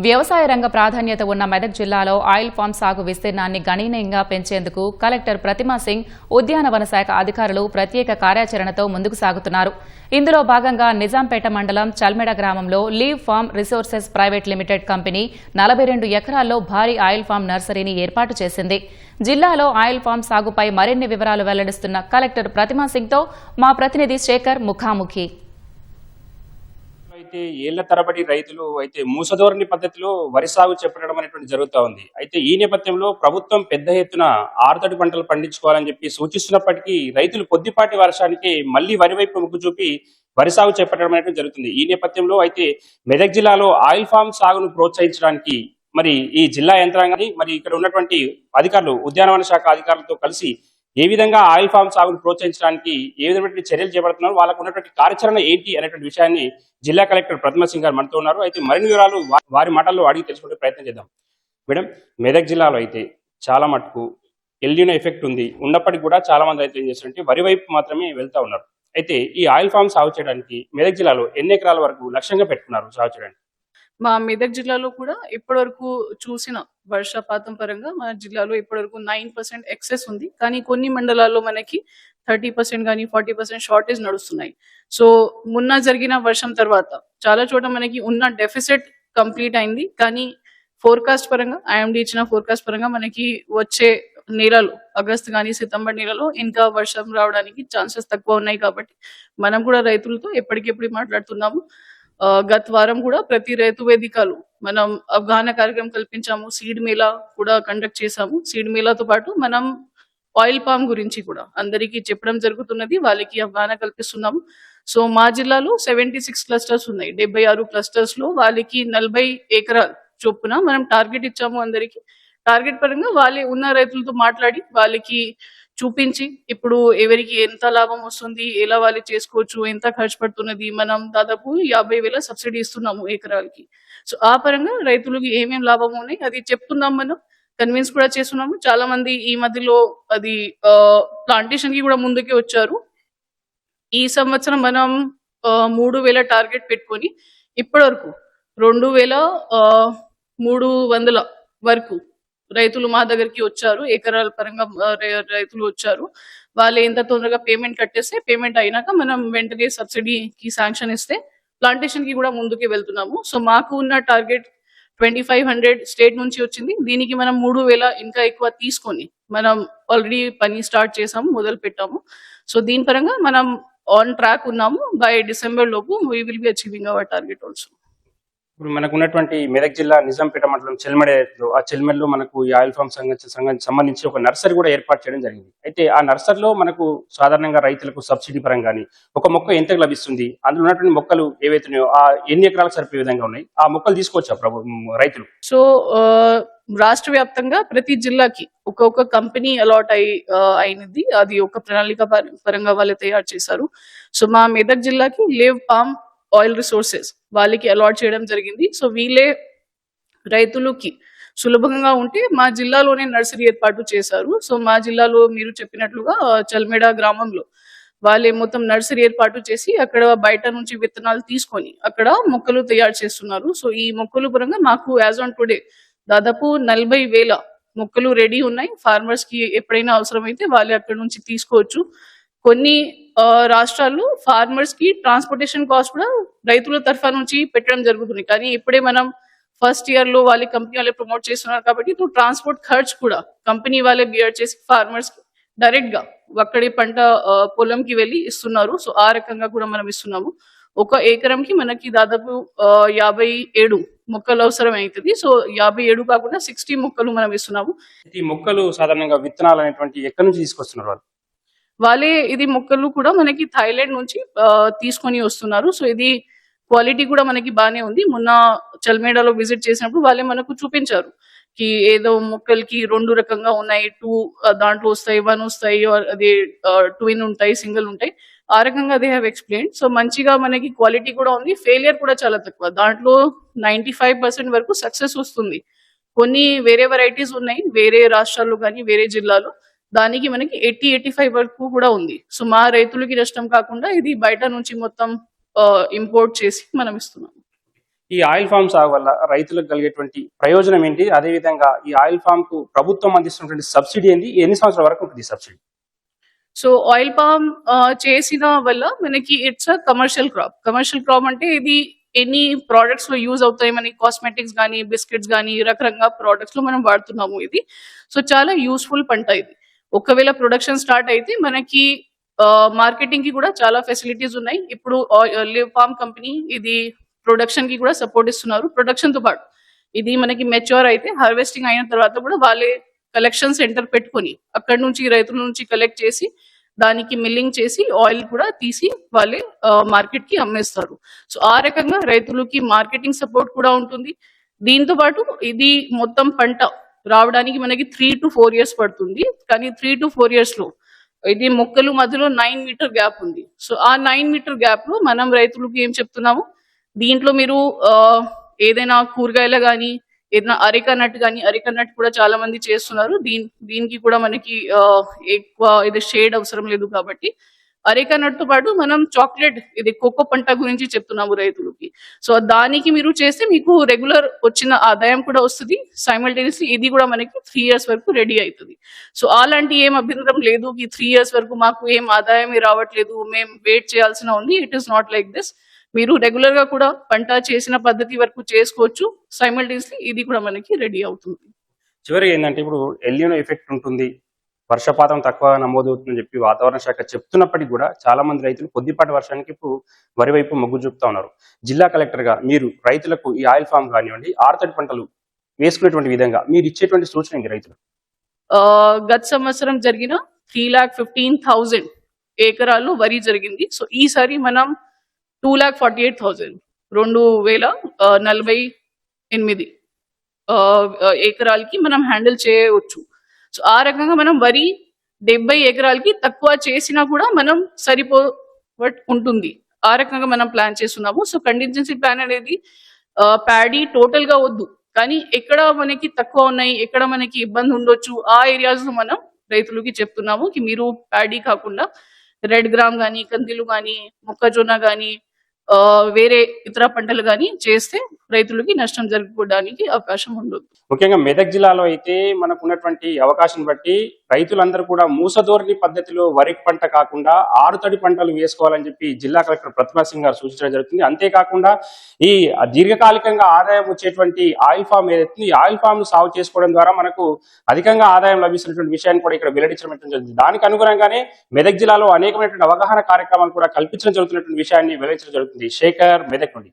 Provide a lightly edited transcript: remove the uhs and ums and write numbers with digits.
వ్యవసాయ రంగ ప్రాధాన్యత ఉన్న మెదక్ జిల్లాలో ఆయిల్ ఫామ్ సాగు విస్తీర్ణాన్ని గణనీయంగా పెంచేందుకు కలెక్టర్ ప్రతిమా సింగ్ ఉద్యానవన శాఖ అధికారులు ప్రత్యేక కార్యాచరణతో ముందుకు సాగుతున్నారు. ఇందులో భాగంగా నిజాంపేట మండలం చల్మెడ గ్రామంలో leave farm resources private limited company 42 ఎకరాల్లో భారీ ఆయిల్ ఫామ్ నర్సరీని ఏర్పాటు చేసింది. జిల్లాలో ఆయిల్ ఫామ్ సాగుపై మరిన్ని వివరాలు వెల్లడిస్తున్న కలెక్టర్ ప్రతిమా సింగ్తో మా ప్రతినిధి శేఖర్ ముఖాముఖి. అయితే ఏళ్ల తరబడి రైతులు అయితే మూసధోరణి పద్ధతిలో వరి సాగు చేపట్టడం అనేటువంటి జరుగుతూ ఉంది. అయితే ఈ నేపథ్యంలో ప్రభుత్వం పెద్ద ఎత్తున ఆరుతడి పంటలు పండించుకోవాలని చెప్పి సూచిస్తున్నప్పటికీ రైతులు కొద్దిపాటి వర్షానికి మళ్లీ వరి వైపు మొగ్గు చూపి వరి సాగు చేపట్టడం అనేటువంటి జరుగుతుంది. ఈ నేపథ్యంలో అయితే మెదక్ జిల్లాలో ఆయిల్ ఫామ్ సాగును ప్రోత్సహించడానికి మరి ఈ జిల్లా యంత్రాంగాన్ని మరి ఇక్కడ ఉన్నటువంటి అధికారులు ఉద్యానవన శాఖ అధికారులతో కలిసి ఏ విధంగా ఆయిల్ ఫామ్ సాగును ప్రోత్సహించడానికి ఏ విధమైన చర్యలు చేపడుతున్నారు, వాళ్ళకు ఉన్నటువంటి కార్యాచరణ ఏంటి అనేటువంటి విషయాన్ని జిల్లా కలెక్టర్ ప్రతిమా సింగ్ గారు మనతో ఉన్నారు. అయితే మరిన్ని వివరాలు వారి మాటల్లో అడిగి తెలుసుకునే ప్రయత్నం చేద్దాం. మేడం, మెదక్ జిల్లాలో అయితే చాలా మటుకు ఎల్నినో ఎఫెక్ట్ ఉంది. ఉన్నప్పటికీ కూడా చాలా మంది రైతులు ఏం చేస్తారంటే వరి వైపు మాత్రమే వెళ్తా ఉన్నారు. అయితే ఈ ఆయిల్ ఫామ్ సాగు చేయడానికి మెదక్ జిల్లాలో ఎన్ని ఎకరాల వరకు లక్ష్యంగా పెట్టుకున్నారు సాగు చేయడానికి? మా మెదక్ జిల్లాలో కూడా ఇప్పటివరకు చూసిన వర్షపాతం పరంగా మన జిల్లాలో ఇప్పటివరకు 9% ఎక్సెస్ ఉంది. కానీ కొన్ని మండలాల్లో మనకి 30% కానీ 40% షార్టేజ్ నడుస్తున్నాయి. సో మొన్న జరిగిన వర్షం తర్వాత చాలా చోట మనకి ఉన్న డెఫిసిట్ కంప్లీట్ అయింది. కానీ ఫోర్కాస్ట్ పరంగా ఐఎండీ ఇచ్చిన ఫోర్కాస్ట్ పరంగా మనకి వచ్చే నెలలో ఆగస్ట్ కానీ సెప్టెంబర్ నెలలో ఇంకా వర్షం రావడానికి ఛాన్సెస్ తక్కువ ఉన్నాయి. కాబట్టి మనం కూడా రైతులతో ఎప్పటికెప్పుడు మాట్లాడుతున్నాము. గత వారం కూడా ప్రతి రైతు వేదికలు మనం అవగాహన కార్యక్రమం కల్పించాము. సీడ్ మేళా కూడా కండక్ట్ చేశాము. సీడ్ మేళాతో పాటు మనం ఆయిల్ పామ్ గురించి కూడా అందరికీ చెప్పడం జరుగుతున్నది, వాళ్ళకి అవగాహన కల్పిస్తున్నాము. సో మా జిల్లాలో 76 క్లస్టర్స్ ఉన్నాయి. 76 క్లస్టర్స్ లో వాళ్ళకి 40 ఎకరాల చొప్పున మనం టార్గెట్ ఇచ్చాము. అందరికి టార్గెట్ పరంగా వాళ్ళే ఉన్న రైతులతో మాట్లాడి వాళ్ళకి చూపించి ఇప్పుడు ఎవరికి ఎంత లాభం వస్తుంది, ఎలా వాళ్ళు చేసుకోవచ్చు, ఎంత ఖర్చు పడుతున్నది, మనం దాదాపు 50,000 సబ్సిడీ ఇస్తున్నాము ఎకరాలకి. సో ఆ పరంగా రైతులకి ఏమేమి లాభం ఉన్నాయి అది చెప్తున్నాం, మనం కన్విన్స్ కూడా చేస్తున్నాము. చాలా మంది ఈ మధ్యలో అది ప్లాంటేషన్ కి కూడా ముందుకే వచ్చారు. ఈ సంవత్సరం మనం 3,000 టార్గెట్ పెట్టుకొని ఇప్పటి వరకు 2,300 వరకు రైతులు మా దగ్గరికి వచ్చారు. ఎకరాల పరంగా రైతులు వచ్చారు. వాళ్ళు ఎంత తొందరగా పేమెంట్ కట్టేస్తే పేమెంట్ అయినాక మనం వెంటనే సబ్సిడీకి శాంక్షన్ ఇస్తే ప్లాంటేషన్ కి కూడా ముందుకే వెళ్తున్నాము. సో మాకు ఉన్న టార్గెట్ 2,500 స్టేట్ నుంచి వచ్చింది. దీనికి మనం 3,000 ఇంకా ఎక్కువ తీసుకొని మనం ఆల్రెడీ పని స్టార్ట్ చేసాము, మొదలు పెట్టాము. సో దీని పరంగా మనం ఆన్ ట్రాక్ ఉన్నాము. బై డిసెంబర్ లోపు we will be achieving our target also. ఇప్పుడు మనకు ఉన్నటువంటి మెదక్ జిల్లా నిజాంపేట మండలం చెల్మెడలో మనకు ఈ ఆయిల్ ఫామ్ సంఘానికి సంబంధించి ఒక నర్సరీ కూడా ఏర్పాటు చేయడం జరిగింది. అయితే ఆ నర్సరీలో మనకు సాధారణంగా రైతులకు సబ్సిడీ పరంగాని ఒక మొక్క ఎంత లభిస్తుంది, అందులో ఉన్నటువంటి మొక్కలు ఏవైతున్నాయో ఆ ఎన్ని ఎకరాలకు సరిపోయే విధంగా ఉన్నాయి, ఆ మొక్కలు తీసుకోవచ్చా రైతులు? సో రాష్ట్ర వ్యాప్తంగా ప్రతి జిల్లాకి ఒక్కొక్క కంపెనీ అలాట్ అయినది. అది ఒక ప్రణాళిక పరంగా వాళ్ళు తయారు చేశారు. సో మా మెదక్ జిల్లాకి లివ్ పామ్ ఆయిల్ రిసోర్సెస్ వాళ్ళకి అలాట్ చేయడం జరిగింది. సో వీళ్ళే రైతులకి సులభంగా ఉంటే మా జిల్లాలోనే నర్సరీ ఏర్పాటు చేశారు. సో మా జిల్లాలో మీరు చెప్పినట్లుగా చల్మెడ గ్రామంలో వాళ్ళే మొత్తం నర్సరీ ఏర్పాటు చేసి అక్కడ బయట నుంచి విత్తనాలు తీసుకొని అక్కడ మొక్కలు తయారు చేస్తున్నారు. సో ఈ మొక్కలు పరంగా మాకు యాజ్ ఆన్ టుడే దాదాపు 40,000 మొక్కలు రెడీ ఉన్నాయి. ఫార్మర్స్ కి ఎప్పుడైనా అవసరమైతే వాళ్ళే అక్కడ నుంచి తీసుకోవచ్చు. కొన్ని రాష్ట్రాల్లో ఫార్మర్స్ కి ట్రాన్స్పోర్టేషన్ కాస్ట్ కూడా రైతుల తరఫా నుంచి పెట్టడం జరుగుతుంది. కానీ ఇప్పుడే మనం ఫస్ట్ ఇయర్ లో వాళ్ళ కంపెనీ వాళ్ళే ప్రమోట్ చేస్తున్నారు కాబట్టి ట్రాన్స్పోర్ట్ ఖర్చు కూడా కంపెనీ వాళ్ళే బియర్ చేసి ఫార్మర్స్ కి డైరెక్ట్ గా అక్కడి పంట పొలంకి వెళ్ళి ఇస్తున్నారు. సో ఆ రకంగా కూడా మనం ఇస్తున్నాము. ఒక ఎకరంకి మనకి దాదాపు 57 మొక్కలు అవసరం అవుతుంది. సో 57 కాకుండా 60 మొక్కలు మనం ఇస్తున్నాము. ఈ మొక్కలు సాధారణంగా విత్తనాలు అనేటువంటి ఎక్కడి నుంచి తీసుకొస్తున్నారు వాళ్ళే? ఇది మొక్కలు కూడా మనకి థాయిలాండ్ నుంచి తీసుకొని వస్తున్నారు. సో ఇది క్వాలిటీ కూడా మనకి బాగానే ఉంది. మొన్న చల్మేడాలో విజిట్ చేసినప్పుడు వాళ్ళే మనకు చూపించారు కి ఏదో మొక్కలకి 2 రకంగా ఉన్నాయి, 2 దాంట్లో వస్తాయి, 1 వస్తాయి, అది ట్విన్ ఉంటాయి, సింగిల్ ఉంటాయి. ఆ రకంగా దే హ్యావ్ ఎక్స్ప్లెయిన్. సో మంచిగా మనకి క్వాలిటీ కూడా ఉంది, ఫెయిలియర్ కూడా చాలా తక్కువ. దాంట్లో 95% వరకు సక్సెస్ వస్తుంది. కొన్ని వేరే వెరైటీస్ ఉన్నాయి వేరే రాష్ట్రాల్లో కానీ వేరే జిల్లాలో, దానికి మనకి 80-85 వరకు కూడా ఉంది. సో మా రైతులకి నష్టం కాకుండా ఇది బయట నుంచి మొత్తం ఇంపోర్ట్ చేసి మనం ఇస్తున్నాం. ఈ ఆయిల్ ఫామ్ సాగు వల్ల రైతులకు కలిగేటువంటి ప్రయోజనం ఏంటి? అదేవిధంగా ఈ ఆయిల్ ఫామ్ కు ప్రభుత్వం అందిస్తున్నటువంటి సబ్సిడీ ఏంటి? ఎన్ని సంవత్సరాల వరకు ఉంటుంది ఈ సబ్సిడీ? సో ఆయిల్ పామ్ చేసిన వల్ల మనకి ఇట్స్ అ కమర్షియల్ క్రాప్ అంటే ఇది ఎన్ని ప్రోడక్ట్స్ లో యూజ్ అవుతాయి, మనకి కాస్మెటిక్స్ కానీ బిస్కెట్స్ కానీ రకరకాల ప్రోడక్ట్స్ లో మనం వాడుతున్నాము ఇది. సో చాలా యూస్ఫుల్ పంట ఇది. ఒకవేళ ప్రొడక్షన్ స్టార్ట్ అయితే మనకి మార్కెటింగ్ కి కూడా చాలా ఫెసిలిటీస్ ఉన్నాయి. ఇప్పుడు లివ్ పామ్ కంపెనీ ఇది ప్రొడక్షన్ కి కూడా సపోర్ట్ ఇస్తున్నారు. ప్రొడక్షన్ తో పాటు ఇది మనకి మెచ్యూర్ అయితే హార్వెస్టింగ్ అయిన తర్వాత కూడా వాళ్ళే కలెక్షన్ సెంటర్ పెట్టుకొని అక్కడ నుంచి రైతుల నుంచి కలెక్ట్ చేసి దానికి మిల్లింగ్ చేసి ఆయిల్ కూడా తీసి వాళ్ళే మార్కెట్ కి అమ్మేస్తారు. సో ఆ రకంగా రైతులకి మార్కెటింగ్ సపోర్ట్ కూడా ఉంటుంది. దీంతో పాటు ఇది మొత్తం పంట రావడానికి మనకి 3 to 4 years పడుతుంది. కానీ 3 to 4 years లో ఇది మొక్కలు మధ్యలో 9 మీటర్ గ్యాప్ ఉంది. సో ఆ 9 మీటర్ గ్యాప్ లో మనం రైతులకి ఏం చెప్తున్నాము, దీంట్లో మీరు ఏదైనా కూరగాయలు కానీ ఏదైనా అరెకా నట్ కానీ, అరెకా నట్ కూడా చాలా మంది చేస్తున్నారు. దీనికి కూడా మనకి ఎక్కువ ఇది షేడ్ అవసరం లేదు కాబట్టి అరెకా నట్ తో పాటు మనం చాక్లెట్ ఇది కోకో పంట గురించి చెప్తున్నాము రైతులకి. సో దానికి మీరు చేస్తే మీకు రెగ్యులర్ వచ్చిన ఆదాయం కూడా వస్తుంది. సైమల్టేనియస్లీ ఇది కూడా మనకి 3 years వరకు రెడీ అవుతుంది. సో అలాంటి ఏం అభ్యంతరం లేదు ఈ 3 years వరకు మాకు ఏం ఆదాయం రావట్లేదు, మేము వెయిట్ చేయాల్సిన ఉంది. It is not like this. మీరు రెగ్యులర్ గా కూడా పంట చేసిన పద్ధతి వరకు చేసుకోవచ్చు. సైమల్టేనియస్లీ ఇది కూడా మనకి రెడీ అవుతుంది. చివరిగా ఏంటంటే ఇప్పుడు ఎల్నినో ఎఫెక్ట్ ఉంటుంది, వర్షపాతం తక్కువ నమోదవుతుందని చెప్పి వాతావరణ శాఖ చెప్తున్నప్పటికీ కూడా చాలా మంది రైతులు కొద్దిపాటి వర్షానికి ఇప్పుడు వరి వైపు మొగ్గు చూపుతా ఉన్నారు. జిల్లా కలెక్టర్ గా మీరు రైతులకు ఈ ఆయిల్ ఫామ్ కానివ్వండి, ఆరుతడి పంటలు వేసుకునేటువంటి విధంగా మీరు ఇచ్చేటువంటి సూచన ఏంటి రైతులు? గత సంవత్సరం జరిగిన 3,15,000 ఎకరాల్లో వరి జరిగింది. సో ఈసారి మనం 2,48,000 2,048 ఎకరాలకి మనం హ్యాండిల్ చేయవచ్చు. సో ఆ రకంగా మనం వరి 70 ఎకరాలకి తక్కువ చేసినా కూడా మనం ఉంటుంది. ఆ రకంగా మనం ప్లాన్ చేస్తున్నాము. సో కంటింజెన్సీ ప్లాన్ అనేది ప్యాడీ టోటల్ గా వద్దు, కానీ ఎక్కడ మనకి తక్కువ ఉన్నాయి, ఎక్కడ మనకి ఇబ్బంది ఉండొచ్చు ఆ ఏరియాస్ లో మనం రైతులకి చెప్తున్నాము కి మీరు ప్యాడీ కాకుండా రెడ్ గ్రామ్ కానీ, కందిలు కానీ, మొక్కజొన్న కానీ, వేరే ఇతర పంటలు కానీ చేస్తే రైతులకి నష్టం జరగడానికి అవకాశం ఉండదు. ముఖ్యంగా మెదక్ జిల్లాలో అయితే మనకు ఉన్నటువంటి అవకాశం బట్టి రైతులందరూ కూడా మూసధోరణి పద్ధతిలో వరి పంట కాకుండా ఆరుతడి పంటలు వేసుకోవాలని చెప్పి జిల్లా కలెక్టర్ ప్రతిమా సింగ్ గారు సూచించడం జరుగుతుంది. అంతేకాకుండా ఈ దీర్ఘకాలికంగా ఆదాయం వచ్చేటువంటి ఆయిల్ ఫామ్ ఏదైతే ఈ ఆయిల్ ఫామ్ సాగు చేసుకోవడం ద్వారా మనకు అధికంగా ఆదాయం లభిస్తున్నటువంటి విషయాన్ని కూడా ఇక్కడ వెల్లడించడం జరుగుతుంది. దానికి అనుగుణంగానే మెదక్ జిల్లాలో అనేకమైనటువంటి అవగాహన కార్యక్రమాలు కూడా కల్పించడం జరుగుతున్నటువంటి విషయాన్ని వెల్లడించడం జరుగుతుంది. శేఖర్, మెదక్ నుండి.